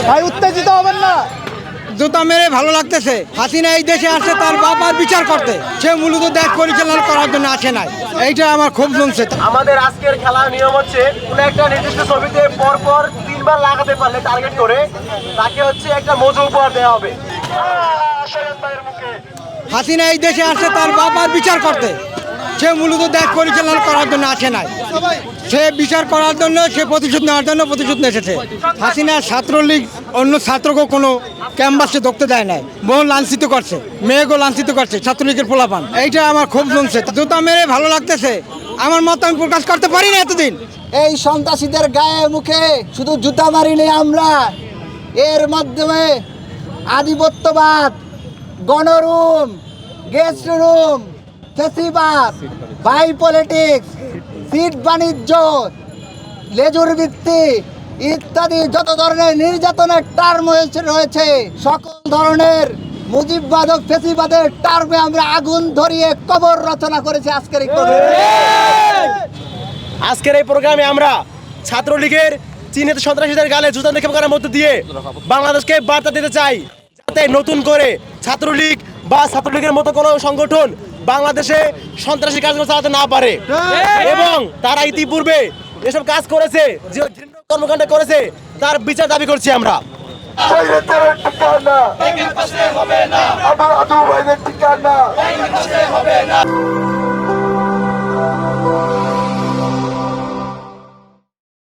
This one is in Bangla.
ভাই উত্তেজিত হবেন না। জুতা মেরে ভালো লাগতেছে। হাসিনা এই দেশে আসছে তার বাবার বিচার করতে, সে মূলত দেশ পরিচালনা করার জন্য আসে নাই। এইটা আমার খুব জমছে। আমাদের আজকের খেলার নিয়ম হচ্ছে কোন একটা নির্দিষ্ট ছবিতে পরপর 3 বার লাগাতে পারলে টার্গেট করে তাকে হচ্ছে একটা মজু উপহার দেওয়া হবে। হাসিনা এই দেশে আসছে তার বাবার বিচার করতে, সে মূলত দেশ পরিচালনা করার জন্য আসে নাই। সে বিচার করার জন্য, সে প্রতিশোধ নেওয়ার জন্য প্রতিশোধ এসেছে। হাসিনা ছাত্রলীগ অন্য ছাত্রকেও কোনো ক্যাম্পাসে ঢুকতে দেয় নাই, বহু লাঞ্ছিত করছে, মেয়েকেও লাঞ্ছিত করছে ছাত্রলীগের পোলাপান। এইটা আমার খুব জমছে। জুতা মেরে ভালো লাগতেছে। আমার মত আমি প্রকাশ করতে পারি না এতদিন। এই সন্ত্রাসীদের গায়ে মুখে শুধু জুতা মারিনি আমরা, এর মাধ্যমে আধিপত্যবাদ, গণরুম, গেস্ট রুম, ফেসিবাদ, বাই পলিটিক্স, সিট বাণিজ্য, লেজুর ভিত্তি ইত্যাদি যত ধরনের নির্যাতনের টার্ম রয়েছে, সকল ধরনের মুজিববাদ ও ফেসিবাদের টার্মে আমরা আগুন ধরিয়ে কবর রচনা করেছি আজকের এই আজকের এই প্রোগ্রামে আমরা ছাত্রলীগের চিহ্নিত সন্ত্রাসীদের গালে জুতা নিক্ষেপ করার মধ্য দিয়ে বাংলাদেশকে বার্তা দিতে চাই, যাতে নতুন করে ছাত্রলীগ বা ছাত্রলীগের মতো কোনো সংগঠন বাংলাদেশে সন্ত্রাসী কাজগুলো চালাতে না পারে। এবং তারা ইতিপূর্বে এসব কাজ করেছে, যে কর্মকাণ্ড করেছে, তার বিচার দাবি করছি আমরা। ঠিকানা